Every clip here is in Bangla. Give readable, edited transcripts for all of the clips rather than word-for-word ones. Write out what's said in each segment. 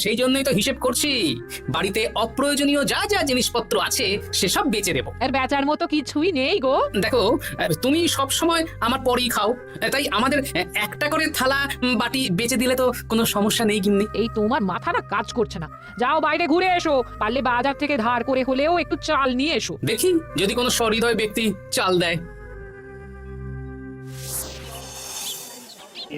সেই জন্যই তো হিসেব করছি, বাড়িতে অপ্রয়োজনীয় যা যা জিনিসপত্র আছে সেসব বেচে দেবো। আর বেচার মতো কিছুই নেই গো। দেখো, তুমি সব সময় আমার পরেই খাও, তাই আমাদের একটা করে থালা বাটি বেচে দিলে তো কোনো সমস্যা নেই গিন্নি। এই তোমার মাথা না কাজ করছে না। যাও বাইরে ঘুরে এসো, পারলে বাজার থেকে ধার করে হলেও একটু চাল নিয়ে এসো। দেখি যদি কোনো সহৃদয় ব্যক্তি চাল দেয়।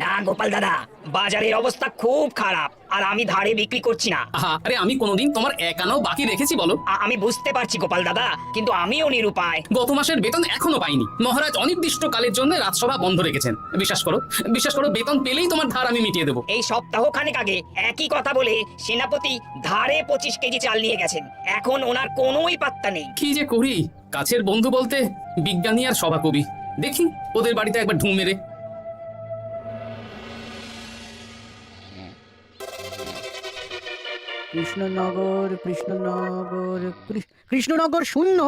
না গোপাল দাদা, বাজারের অবস্থা খুব খারাপ, আর আমি ধারে বিক্রি করছি না। আরে আমি কোনোদিন তোমার একানো বাকি রেখেছি বলো? আমি বুঝতে পারছি গোপাল দাদা, কিন্তু আমিও নিরুপায়। গত মাসের বেতন এখনো পাইনি। মহারাজ অনির্দিষ্ট কালের জন্য রাজসভা বন্ধ রেখেছেন। বিশ্বাস করো, বেতন পেলেই তোমার ধার আমি মিটিয়ে দেবো। এই সপ্তাহ খানেক আগে একই কথা বলে সেনাপতি ধারে 25 কেজি চাল নিয়ে গেছেন। এখন ওনার কোনোই পাত্তা নেই। কি যে করি, কাছের বন্ধু বলতে বিজ্ঞানী আর সভাকবি। দেখি ওদের বাড়িতে একবার ঢুঁ মেরে। কৃষ্ণনগর শূন্য।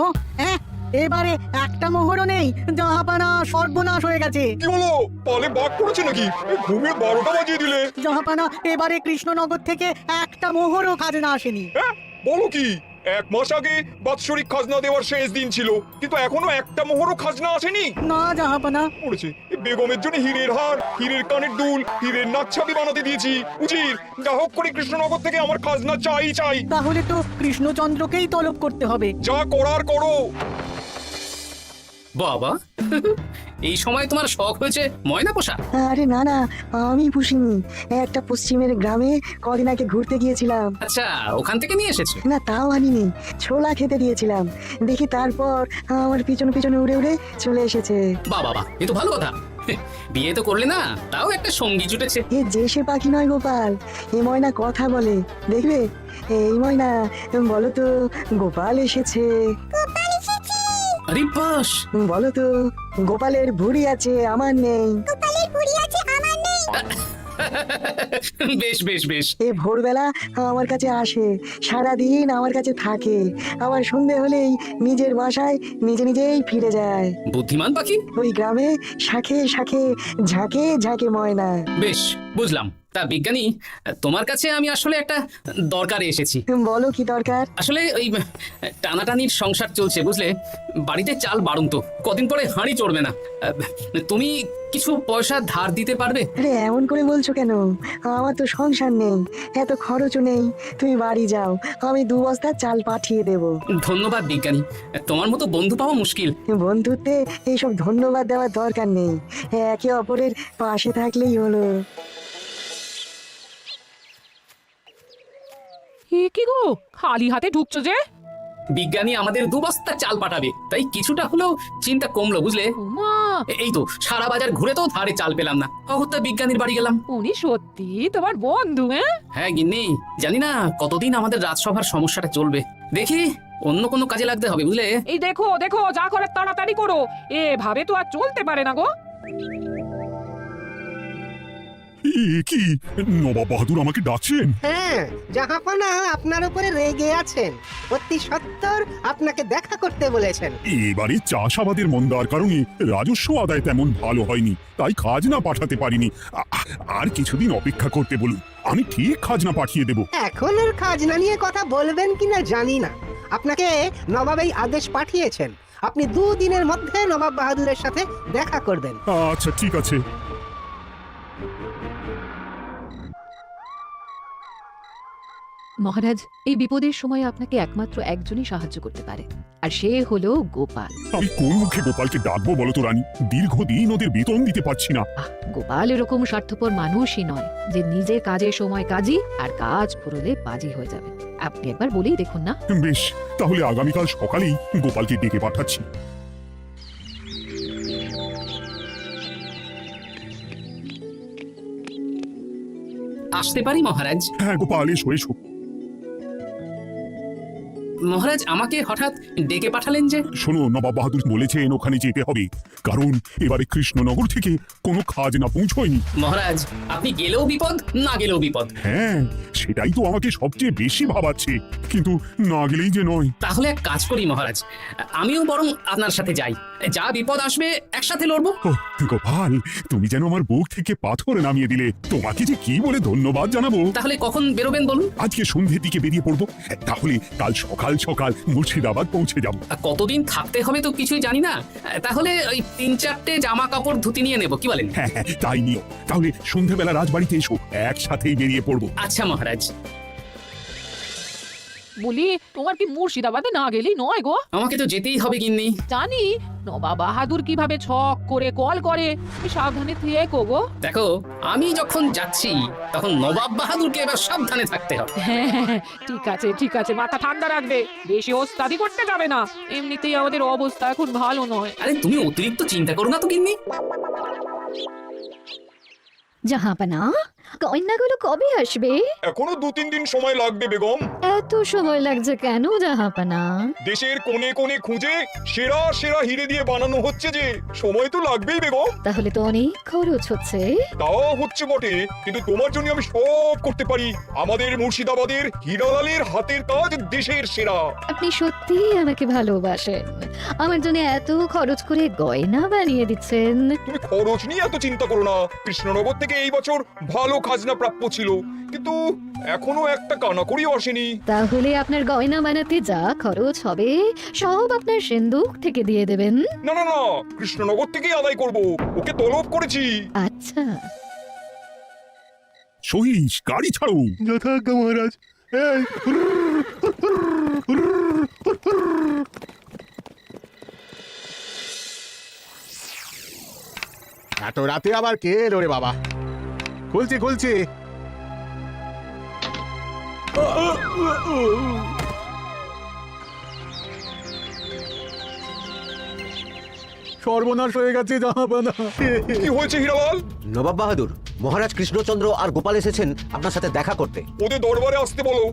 হ্যাঁ, এবারে একটা মোহরও নেই। জাহাপানা সর্বনাশ হয়ে গেছে। কি হলো? পালে বাঘ পড়েছে নাকি? ঘুমে 12টা বাজিয়ে দিলে। জাহাপানা, এবারে কৃষ্ণনগর থেকে একটা মোহরও খাজনা আসেনি। হ্যাঁ, বলো কি? 1 মাস আগে বাৎসরিক খাজনা দেওয়ার শেষ দিন ছিল, কিন্তু এখনো একটা মোহরও খাজনা আসেনি। না জাহাপানা। পড়েছে বেগমের জন্য হীরের হার, হীরের কানের দুল, হীরের নাকছাবি বানাতে দিয়েছি। উজির, যা হোক করে কৃষ্ণনগর থেকে আমার খাজনা চাই। তাহলে তো কৃষ্ণচন্দ্রকেই তলব করতে হবে। যা করার করো। বাবা, এই সময় তোমার শখ হয়েছে ময়না পোষা? আরে না না, আমি পুষিনি। একটা পশ্চিমের গ্রামে কদিন আগে ঘুরতে গিয়েছিলাম। আচ্ছা, ওখান থেকে নিয়ে এসেছো? না, তাও আনিনি, ছোলা খেতে দিয়েছিলাম। দেখি তারপর আমার পিছনে উড়ে উড়ে চলে এসেছে। বাবা, এ তো ভালো কথা। বিয়ে তো করলে না, তাও একটা সঙ্গী জুটেছে। এ যে সে পাখি নয় গোপাল, এ ময়না কথা বলে, দেখবে। এই ময়না, বলো তো গোপাল এসেছে। আরে বাস, বলো তো গোপালের ভুঁড়ি আছে আমার নেই। বেশ। এ ভোরবেলা আমার কাছে আসে, সারাদিন আমার কাছে থাকে, আবার সন্ধে হলেই নিজের বাসায় নিজেই ফিরে যায়। বুদ্ধিমান পাখি। ওই গ্রামে শাখে শাখে ঝাঁকে ঝাঁকে ময়না। বেশ, বুঝলাম। তা বিজ্ঞানী, তোমার কাছে আমি আসলে একটা দরকারে এসেছি। বলো কি দরকার? আসলে ওই টানাটানির সংসার চলছে, বুঝলে। বাড়িতে চাল বাড়ন্ত, কদিন পরে হাঁড়ি চড়বে না। তুমি কিছু পয়সা ধার দিতে পারবে? আরে এমন করে বলছো কেন? আমার তো সংসার নেই, এত খরচও নেই। তুমি বাড়ি যাও, আমি 2 বস্তা চাল পাঠিয়ে দেব। ধন্যবাদ বিজ্ঞানী, তোমার মতো বন্ধু পাওয়া মুশকিল। বন্ধুত্বে এইসব ধন্যবাদ দেওয়ার দরকার নেই, একে অপরের পাশে থাকলেই হলো। কি গো, খালি হাতে ঢুকছো যে? বিজ্ঞানী আমাদের 2 বস্তা চাল পাঠাবে, তাই কিছুটা হলেও চিন্তা কমলো, বুঝলে। মা, এই তো সারা বাজার ঘুরে তো ধারে চাল পেলাম না, অগত্যা বিজ্ঞানীর বাড়ি গেলাম। উনি সত্যি তোমার বন্ধু? হ্যাঁ গিন্নি, জানি না কতদিন আমাদের রাজসভার সমস্যাটা চলবে। দেখি অন্য কোনো কাজে লাগতে হবে, বুঝলে। এই দেখো, যা করে তাড়াতাড়ি করো, এভাবে তো আর চলতে পারে না গো। কি নবাব বাহাদুর আমাকে ডাকছেন? হ্যাঁ, জাহাপনা আপনার উপরে রেগে আছেন। অতি সত্বর আপনাকে দেখা করতে বলেছেন। এবারে চাষাবাদের মন্দার কারণে রাজস্ব আদায় তেমন ভালো হয়নি, তাই খাজনা পাঠাতে পারিনি। আর কিছুদিন অপেক্ষা করতে বলুন, আমি ঠিক খাজনা পাঠিয়ে দেব। এখন আর খাজনা নিয়ে কথা বলবেন কিনা জানি না। আপনাকে নবাব এই আদেশ পাঠিয়েছেন, আপনি 2 দিনের মধ্যে নবাব বাহাদুরের সাথে দেখা করবেন। আচ্ছা, ঠিক আছে। মহারাজ, এই বিপদের সময় আপনাকে একমাত্র একজনই সাহায্য করতে পারে, আর সে হলো গোপাল। আমি কোন মুখে গোপালকে ডাকবো বলো তো রানী? দীর্ঘদিন ওদের বেতন দিতে পারছি না। গোপাল এরকম স্বার্থপর মানুষই নয় যে নিজের কাজের সময় কাজী আর কাজ ফুরলে বাজি হয়ে যাবে। আপনি একবার বলেই দেখুন না। বেশ, তাহলে আগামীকাল সকালেই গোপালকে ডেকে পাঠাচ্ছি। আসতে পারি মহারাজ? হ্যাঁ গোপাল, এসো এসো। মহারাজ, আমাকে হঠাৎ ডেকে পাঠালেন যে? শোনো, নবাব বাহাদুর বলেছেন ওখানে যেতে হবে, কারণ এবারে কৃষ্ণনগর থেকে কোনো খাজনা পৌঁছয়নি। মহারাজ, আপনি গেলেও বিপদ, না গেলেও বিপদ। হ্যাঁ, সেটাই তো আমাকে সবচেয়ে বেশি ভাবাচ্ছে, কিন্তু না গেলেই যে নয়। তাহলে এক কাজ করি মহারাজ, আমিও বরং আপনার সাথে যাই। যা বিপদ আসবে একসাথে লড়বো। ও গোপাল, তুমি যেন আমার বুক থেকে পাথর নামিয়ে দিলে। তোমাকে যে কি বলে ধন্যবাদ জানাবো। তাহলে কখন বেরোবেন বলুন? আজকে সন্ধ্যের দিকে বেরিয়ে পড়বো, তাহলে কাল সকাল সকাল মুর্শিদাবাদ পৌঁছে যাব। আর কতদিন থাকতে হবে তো কিছুই জানি না, তাহলে ওই 3-4টে জামা কাপড় ধুতি নিয়ে নেব, কি বলেন? হ্যাঁ হ্যাঁ, তাই নিও। তাহলে সন্ধ্যাবেলা রাজবাড়িতে এসো, একসাথেই বেরিয়ে পড়বো। আচ্ছা মহারাজ। বলি তোমার কি মুর্শিদাবাদে না গেলি নয় গো? আমাকে তো যেতেই হবে গিন্নি। জানি নবাব বাহাদুর কিভাবে ছক করে কল করে, তুমি সাবধানে থেকো গো। দেখো, আমি যখন যাচ্ছি তখন নবাব বাহাদুরকে এবার সাবধানে থাকতে হবে। হ্যাঁ, ঠিক আছে, মাথা ঠান্ডা রাখবে, বেশি ওস্তাদি করতে যাবে না। এমনিতেই আমাদের অবস্থা এখন ভালো নয়। আরে তুমি অতিরিক্ত চিন্তা করো না তো গিন্নি। জাহাপানা, গয়নাগুলো কবে আসবে? এখনো 2-3 দিন সময় লাগবে বেগম। এত সময় লাগছে কেন জাহাপানা? দেশের কোণে কোণে খুঁজে সেরা সেরা হিরে দিয়ে বানানো হচ্ছে, যে সময় তো লাগবেই বেগম। তাহলে তো অনেক খরচ হচ্ছে। তাও হচ্ছে বটে, কিন্তু তোমার জন্য আমি সব করতে পারি। আমাদের মুর্শিদাবাদের হীরালালের হাতের কাজ দেশের সেরা। আপনি সত্যি আমাকে ভালোবাসেন, আমার জন্য এত খরচ করে গয়না বানিয়ে দিচ্ছেন। তুমি খরচ নিয়ে এত চিন্তা করো না। কৃষ্ণনগর থেকে এই বছর ভালো খাজনা প্রাপ্য ছিল, কিন্তু এখনো একটা কানাকড়িও আসেনি। তাহলে আপনার গয়না বানাতে যা খরচ হবে সব আপনার সিন্ধুক থেকে দিয়ে দেবেন। না না না, কৃষ্ণনগর থেকেই আদায় করব, ওকে তলব করেছি। আচ্ছা, সহিস, গাড়ি ছাড়ো। যথাজ্ঞা মহারাজ। এই, এত রাতে আবার কে এলো রে বাবা? খুলছি। সর্বনাশ হয়ে গেছে জাহাপানা। কি হয়েছে হীরালাল? নবাব বাহাদুর, মহারাজ কৃষ্ণচন্দ্র আর গোপাল এসেছেন আপনার সাথে দেখা করতে। ওদের দরবারে আসতে বলো।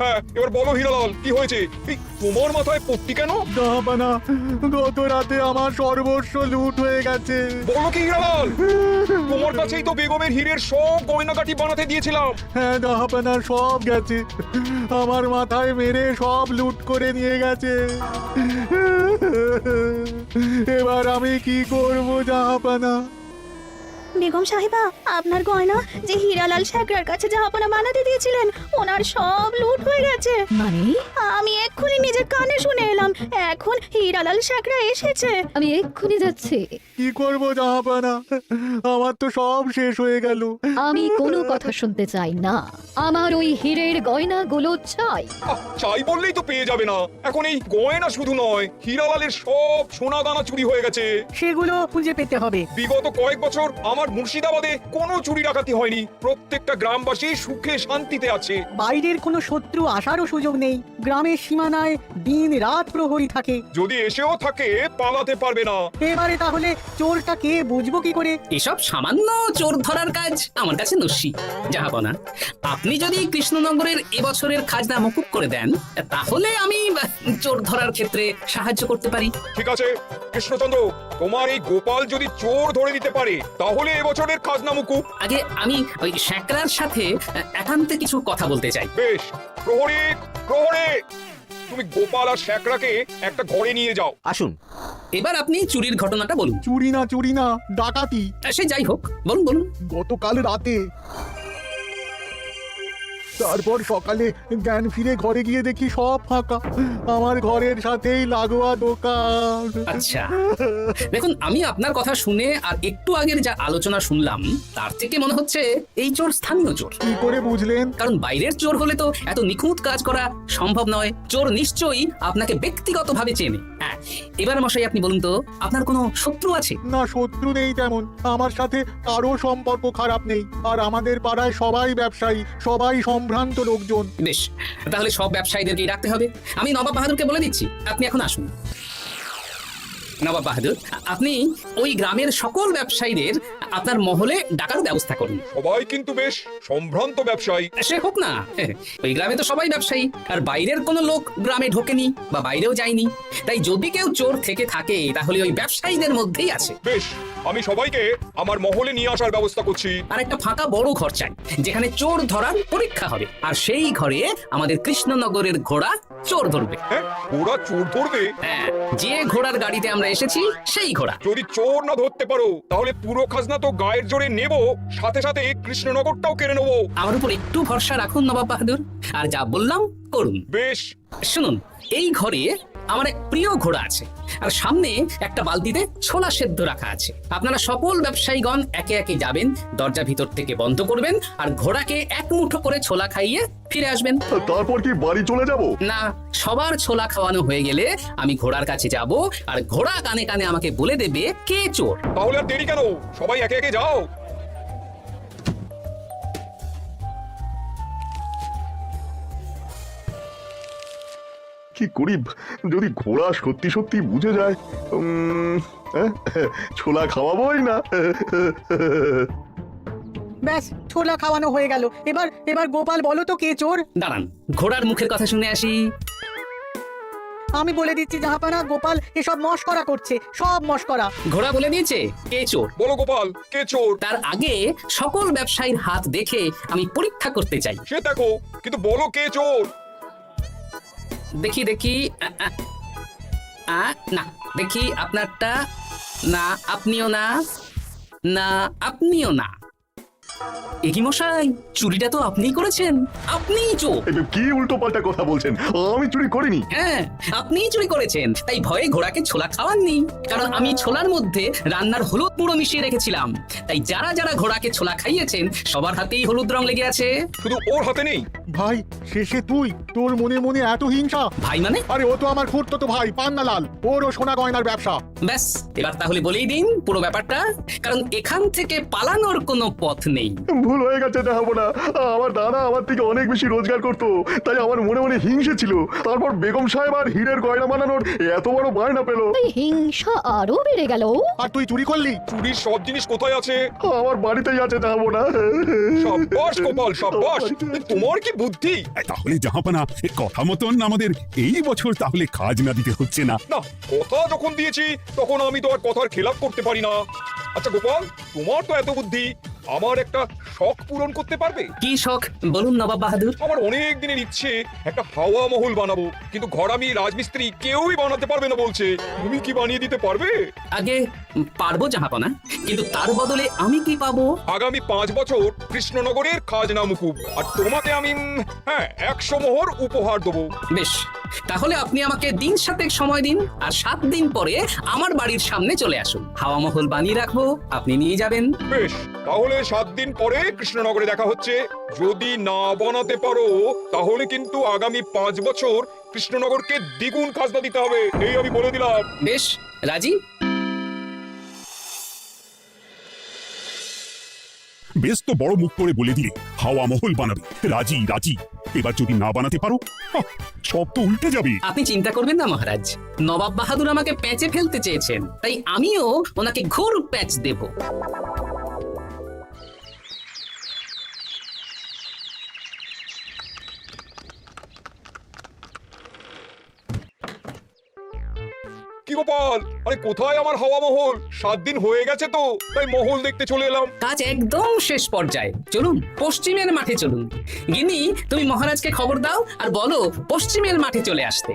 হ্যাঁ, এবার বলো হীরালাল, কি হয়েছে? এই, তোমার মাথায় পট্টি কেন? জাহাপানা, গত রাতে আমার সর্বস্ব লুট হয়ে গেছে। বলো কি হীরালাল? তোমার কাছেই তো বেগমের হীরের সব গয়নাকাটি বানাতে দিয়েছিলাম। হ্যাঁ জাহাপানা, সব গেছে। আমার মাথায় মেরে সব লুট করে নিয়ে গেছে। এবার আমি কি করব জাহাপানা? বেগম সাহেবা, আপনার গয়না যে হীরালাল শেখরার কাছে জাহাপানা বানাতে দিয়েছিলেন, ওনার সব লুট হয়ে গেছে। মানে? আমি এক্ষুনি নিজের কানে শুনে এলাম, এখন হীরালাল শেখরা এসেছে। আমি এক্ষুনি যাচ্ছি। কি করব জাহাপানা, আমার তো সব শেষ হয়ে গেল। আমি কোনো কথা শুনতে চাই না, আমার ওই হীরের গয়নাগুলো চাই। চাই বললেই তো পেয়ে যাবে না। এখন এই গয়না শুধু নয়, হীরালালের সব সোনা দানা চুরি হয়ে গেছে। সেগুলো খুঁজে পেতে হবে। বিগত কয়েক বছর আমার মুর্শিদাবাদে কোনো চুরি ডাকাতি হয়নি। প্রত্যেকটা গ্রামবাসী সুখে শান্তিতে আছে। বাইরের কোনো শত্রু আসারও সুযোগ নেই। গ্রামের সীমানায় দিন রাত প্রহরী থাকে। যদি এসেও থাকে, পালাতে পারবে না। এবারে তাহলে চোরটা কে বুঝবো কি করে? এসব সামান্য চোর ধরার কাজ আমার কাছে নস্যি। জাহাপনা, আপনি যদি কৃষ্ণনগরের এবছরের খাজনা মকুব করে দেন, তাহলে আমি চোর ধরার ক্ষেত্রে সাহায্য করতে পারি। ঠিক আছে কৃষ্ণচন্দ্র, তোমার এই গোপাল যদি চোর ধরে দিতে পারে, তাহলে এবছরের খাজনা মুকুব। আগে আমি ওই শেখরার সাথে একান্তে কিছু কথা বলতে চাই। বেশ, প্রহরী, তুমি গোপাল আর শেখরাকে একটা ঘরে নিয়ে যাও। আসুন। এবার আপনি চুরির ঘটনাটা বলুন। চুরি না, ডাকাতি। সে যাই হোক, বলুন। গতকাল রাতে, তারপর সকালে জ্ঞান ফিরে ঘরে গিয়ে দেখি সব ফাঁকা। আমার ঘরের সাথেই লাগোয়া দোকান। আচ্ছা, দেখুন, আমি আপনার কথা শুনে আর একটু আগের যা আলোচনা শুনলাম, তার থেকে মনে হচ্ছে এই চোর স্থানীয় চোর। কি করে বুঝলেন? কারণ বাইরের চোর হলে তো এত নিখুঁত কাজ করা সম্ভব নয়। চোর নিশ্চয়ই আপনাকে ব্যক্তিগতভাবে চেনে। হ্যাঁ, এবার মশাই আপনি বলুন তো, আপনার কোনো শত্রু আছে? না, শত্রু নেই তেমন। আমার সাথে কারো সম্পর্ক খারাপ নেই। আর আমাদের পাড়ায় সবাই ব্যবসায়ী, সবাই সম্ভ্রান্ত লোকজন। বেশ, তাহলে সব ব্যবসায়ীদেরকেই রাখতে হবে। আমি নবাব বাহাদুরকে বলে দিচ্ছি, আপনি এখন আসুন। নবাব বাহাদুর, আপনি ওই গ্রামের সকল ব্যবসায়ীদের আপনার মহলে ডাকার ব্যবস্থা করুন। সবাই কিন্তু বেশ সম্ভ্রান্ত ব্যবসায়ী। সে হোক না, ওই গ্রামে তো সবাই ব্যবসায়ী, আর বাইরের কোনো লোক গ্রামে ঢোকেনি বা বাইরেও যায়নি। তাই যদি কেউ চোর থেকে থাকে, তাহলে ওই ব্যবসায়ীদের মধ্যেই আছে। বেশ, আমি সবাইকে আমার মহলে নিয়ে আসার ব্যবস্থা করছি। আর একটা ফাঁকা বড় ঘর চাই, যেখানে চোর ধরার পরীক্ষা হবে। আর সেই ঘরে আমাদের কৃষ্ণনগরের ঘোড়া চোর ধরবে। হ্যাঁ, ঘোড়া চোর ধরবে? হ্যাঁ, যে ঘোড়ার গাড়িতে আমরা এসেছি সেই ঘোড়া। যদি চোর না ধরতে পারো তাহলে পুরো খাজনা তো গায়ের জোরে নেব, সাথে সাথে কৃষ্ণনগরটাও কেড়ে নেবো। আমার উপর একটু ভরসা রাখুন নবাব বাহাদুর, আর যা বললাম করুন। বেশ। শুনুন, এই ঘরে আমার এক প্রিয় ঘোড়া আছে, আর সামনে একটা বালতিতে ছোলা সেদ্ধ রাখা আছে। আপনারা সকল ব্যবসায়ীগণ একে একে যাবেন, দরজা ভিতর থেকে বন্ধ করবেন, আর ঘোড়াকে এক মুঠো করে ছোলা খাইয়ে ফিরে আসবেন। তারপর কি বাড়ি চলে যাব? না, সবার ছোলা খাওয়ানো হয়ে গেলে আমি ঘোড়ার কাছে যাব, আর ঘোড়া কানে কানে আমাকে বলে দেবে কে চোর। তাহলে আর দেরি কেন, সবাই একে একে যাও। কি করি যদি ঘোড়া সত্যি সত্যি বুঝে যায়? ছোলা খাওয়াবোই না। ব্যাস, ছোলা খাওয়ানো হয়ে গেল। এবার এবার গোপাল বলো তো কে চোর? দাঁড়ান, ঘোড়ার মুখের কথা শুনে আসি। আমি বলে দিচ্ছি জাহাপানা, গোপাল এসব মশকরা করছে, সব মশকরা। ঘোড়া বলে দিয়েছে কে চোর। বলো গোপাল, কে চোর? তার আগে সকল ব্যবসায়ীর হাত দেখে আমি পরীক্ষা করতে চাই। সে দেখো, কিন্তু বলো কে চোর? দেখি দেখি, না দেখি আপনারটা। না, আপনিও না। না, আপনিও না। একই মশাই, চুরিটা তো আপনিই করেছেন, আপনিই চোর। কি উল্টো পাল্টা কথা বলছেন? আমি চুরি করিনি। হ্যাঁ, আপনিই চুরি করেছেন, তাই ভয়ে ঘোড়াকে ছোলা খাওয়াননি। কারণ আমি ছোলার মধ্যে রান্নার হলুদ গুঁড়ো মিশিয়ে রেখেছিলাম, তাই যারা যারা ঘোড়াকে ছোলা খাইয়েছেন সবার হাতেই হলুদ রং লেগে আছে। শুধু ওর হাতে নেই। ভাই, শেষে তুই, তোর মনে মনে এত হিংসা? ভাই মানে? আরে ও তো আমার খুড়তো ভাই পান্নালাল, ওরও সোনা গয়নার ব্যবসা। ব্যাস, এবার তাহলে বলেই দিন পুরো ব্যাপারটা, কারণ এখান থেকে পালানোর কোনো পথ নেই। ভুল হয়ে গেছে জাহাপনা, আমার দাদা আমার থেকে অনেক বেশি রোজগার করতো, তাই আমার মনে মনে হিংসে ছিল। তারপর বেগম সাহেব আর হীরের গয়না বানানোর এত বড় বায়না পেল, হিংসা আরো বেড়ে গেল। আর তুই চুরি করলি? চুরির সব জিনিস কোথায় আছে? আমার বাড়িতেই আছে জাহাপনা। সাব্বাস গোপাল, সাব্বাস, তোমার কি বুদ্ধি! তাহলে জাহাপনা, কথা মতন আমাদের এই বছর তাহলে খাজনা দিতে হচ্ছে না। না, কথা যখন দিয়েছি তখন আমি তো আর কথার খেলাপ করতে পারি না। আচ্ছা গোপাল, তোমার তো এত বুদ্ধি, আমার একটা শখ পূরণ করতে পারবে? কি শখ বলুন নবাব বাহাদুর। আমার অনেক দিনের ইচ্ছে একটা হাওয়া মহল বানাবো, কিন্তু ঘর আমি রাজমিস্ত্রি কেউই বানাতে পারবে না বলছে। তুমি কি বানিয়ে দিতে পারবে? আগে পারবো জাহাপনা, কিন্তু তার বদলে আমি কি পাবো? আগামী 5 বছর কৃষ্ণনগরের খাজনা মুকুব, আর তোমাকে আমি 100 মোহর উপহার দেবো। বেশ, তাহলে আপনি আমাকে দিন 7 সময় দিন, আর 7 দিন পরে আমার বাড়ির সামনে চলে আসুন। হাওয়া মহল বানিয়ে রাখবো, আপনি নিয়ে যাবেন। বেশ, তাহলে 7 দিন পরে কৃষ্ণনগরে দেখা হচ্ছে। যদি না বানাতে পারো তাহলে কিন্তু আগামী 5 বছর কৃষ্ণনগরকে দ্বিগুণ খাজনা দিতে হবে, এই আমি বলে দিলাম। বেশ, রাজি? বেশ, তো বড় মুখ করে বলে দিলে হাওয়া মহল বানাবে। রাজি রাজি। এবার যদি না বানাতে পারো, সব তো উল্টে যাবে। আপনি চিন্তা করবেন না মহারাজ, নবাব বাহাদুর আমাকে প্যাচে ফেলতে চেয়েছেন, তাই আমিও ওনাকে ঘোর প্যাচ দেব। কি গোপাল, আরে কোথায় আমার হাওয়া মহল? 7 দিন হয়ে গেছে তো, তাই মহল দেখতে চলে এলাম। কাজ একদম শেষ পর্যায়ে, চলুন পশ্চিমের মাঠে চলুন। গিনি, তুমি মহারাজকে খবর দাও আর বলো পশ্চিমের মাঠে চলে আসতে।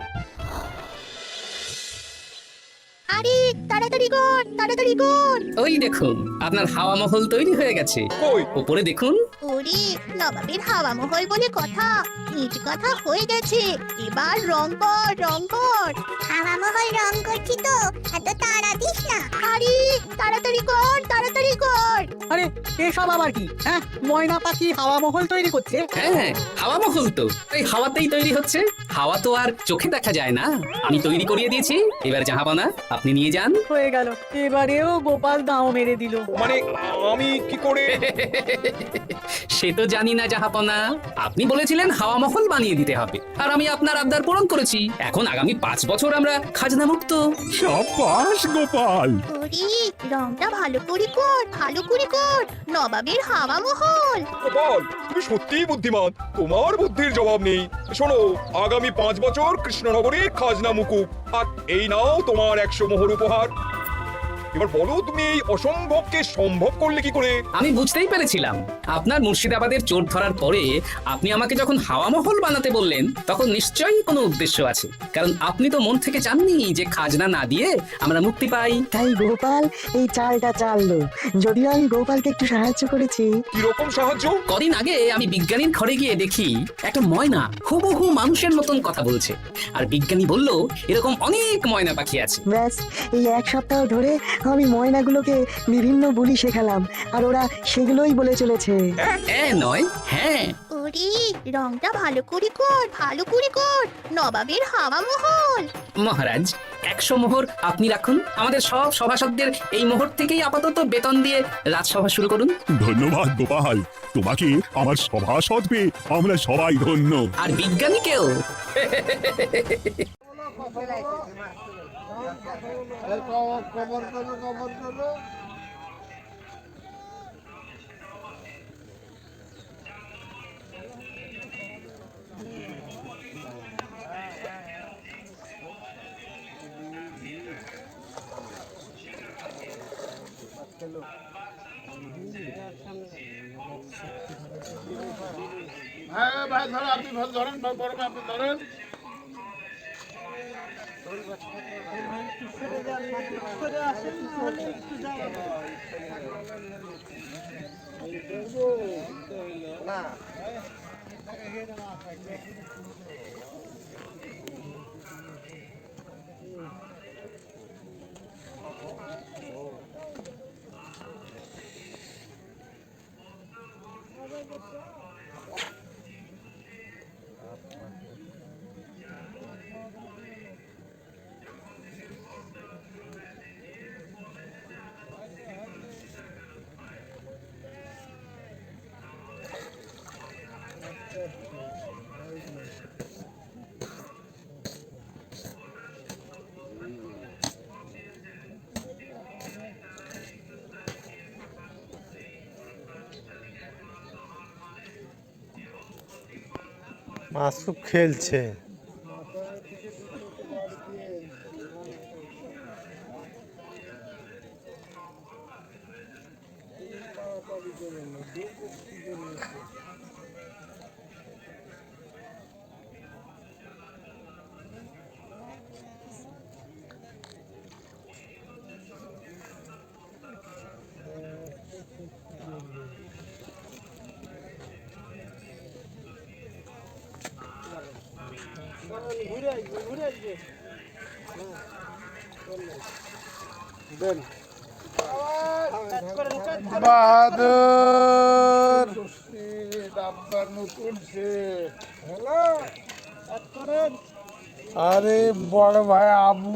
আরে তাড়াতাড়ি কর, তাড়াতাড়ি কর। ওই দেখুন, আপনার হাওয়া মহল তৈরি হয়ে গেছে। কই? উপরে দেখুন। ওরে, নবাবের হাওয়া মহল বলে কথা, ইট কথা হয়ে গেছে। এবার রং কর, রং কর। হাওয়া মহল রং করছি তো, এত তাড়া দিস না। আরে তাড়াতাড়ি কর, তাড়াতাড়ি কর। আরে এসব আবার কি? হ্যাঁ, ময়না পাখি হাওয়া মহল তৈরি করছে? হ্যাঁ, হাওয়া মহল তো এই হাওয়াতেই তৈরি হচ্ছে। হাওয়া তো আর চোখে দেখা যায় না, আমি তৈরি করিয়ে দিয়েছি। এবার জাহাপানা আপনি নিয়ে যান। হয়ে গেল, এবারেও গোপাল দাও মেরে দিল। মানে আমি কি করে? সে তো জানি না জাহাপনা, আপনি বলেছিলেন হাওয়া মহল বানিয়ে দিতে হবে, আর আমি আপনার আবদার পূরণ করেছি। এখন আগামী 5 বছর আমরা খাজনা মুক্ত। সাবাস গোপাল। ওরে, রংটা ভালো করে কর, ভালো করে কর। নবাবের হাওয়া মহল। গোপাল, তুমি সত্যিই বুদ্ধিমান, তোমার বুদ্ধির জবাব নেই। শোনো, আগামী 5 বছর কৃষ্ণনগরে খাজনা মুকুব, আর এই নাও তোমার 100 মোহর উপহার। এবার বলো তুমি এই অসম্ভবকে সম্ভব করলে কি করে? আমি বুঝতেই পেরেছিলাম আপনার মুর্শিদাবাদের চোর ধরার পরে আপনি আমাকে যখন হাওয়া মহল বানাতে বললেন তখন নিশ্চয়ই কোনো উদ্দেশ্য আছে, কারণ আপনি তো মন থেকে চাননি যে খাজনা না দিয়ে আমরা মুক্তি পাই। তাই গোপাল এই চালটা চাললো। যদিও আমি গোপালকে একটু সাহায্য করেছি। কিরকম সাহায্য? কদিন আগে আমি বিজ্ঞানীর ঘরে গিয়ে দেখি একটা ময়না হুবহু মানুষের মতন কথা বলছে, আর বিজ্ঞানী বলল এরকম অনেক ময়না পাখি আছে। ব্যাস এই এক সপ্তাহ ধরে আমি ময়নাগুলোকে বিভিন্ন বুলি শেখালাম, আর ওরা সেগুলোই বলে চলেছে। নয় হ্যাঁ। ওরে রংটা ভালো করে কর, ভালো করে কর, নবাবের হাওয়া মহল। মহারাজ 100 মোহর আপনি রাখুন, আমাদের সব সভাসদদের এই মোহর থেকেই আপাতত বেতন দিয়ে রাজসভা শুরু করুন। ধন্যবাদ গোপাল, তোমাকে আমার সভাসদ পেয়ে আমরা সবাই ধন্য। আর বিজ্ঞানীকেও। মাসুক খেলছে। বাহাদুর নতুন আরে বড় ভাই আবু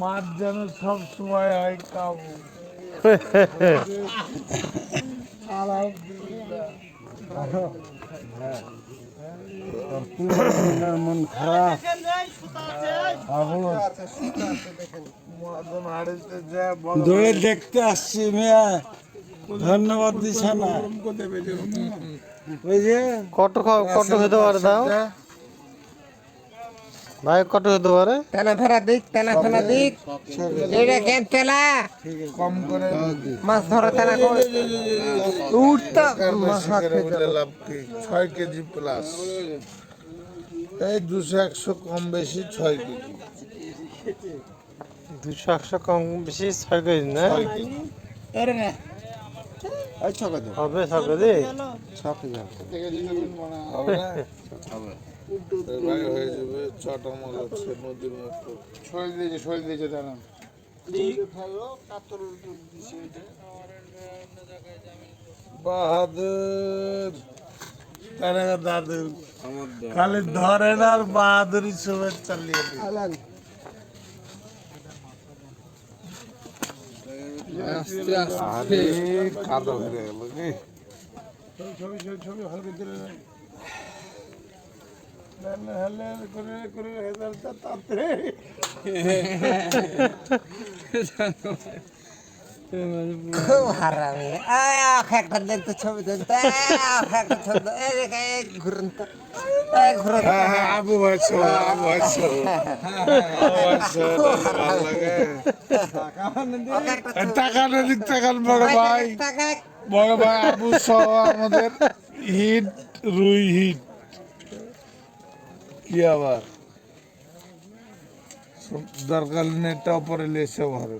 মাছ যেন সব সময় হয় কাবু। মন খারাপ দৌড়ে দেখতে আসছি মেয়া, ধন্যবাদ দিছ না। ওই যে কত খেতে পারে দাও ভাই, কত খেতে পারে? তেনা ফেরা দিক, তেনা ফেরা দিক, এটা কেন তেলা কম করে মাছ ধরা তেনা করে উঠতা মাছ লাভ কি 6 কেজি প্লাস, এই 200-100 কম বেশি 6 কেজি, 200-100 কম বেশি 6 কেজি না? আরে না এই 6 কেজি হবে, 6 কেজি 6 কেজি হবে হবে ভাই হয়ে যাবে। 6টা মাল আছে নদীর মতো ছয় দিয়েছে দাঁড়ান বাহাদুর দাদু খালি ধরেন আর বাহাদুরি শুভেচ্ছা চালিয়ে কাদা হয়ে গেল ছবি ভালো করে খুব হারামি একটা দেখতে ছবি তুলতে একটা ছবি ঘুরুন তো ঘুরুন আবু ভাইছো টাকা দিক টাকান বড় ভাই আবু সহ আমাদের হিট রুই হিট কি আবার দরকার নেটটা উপরে লেসে ভরে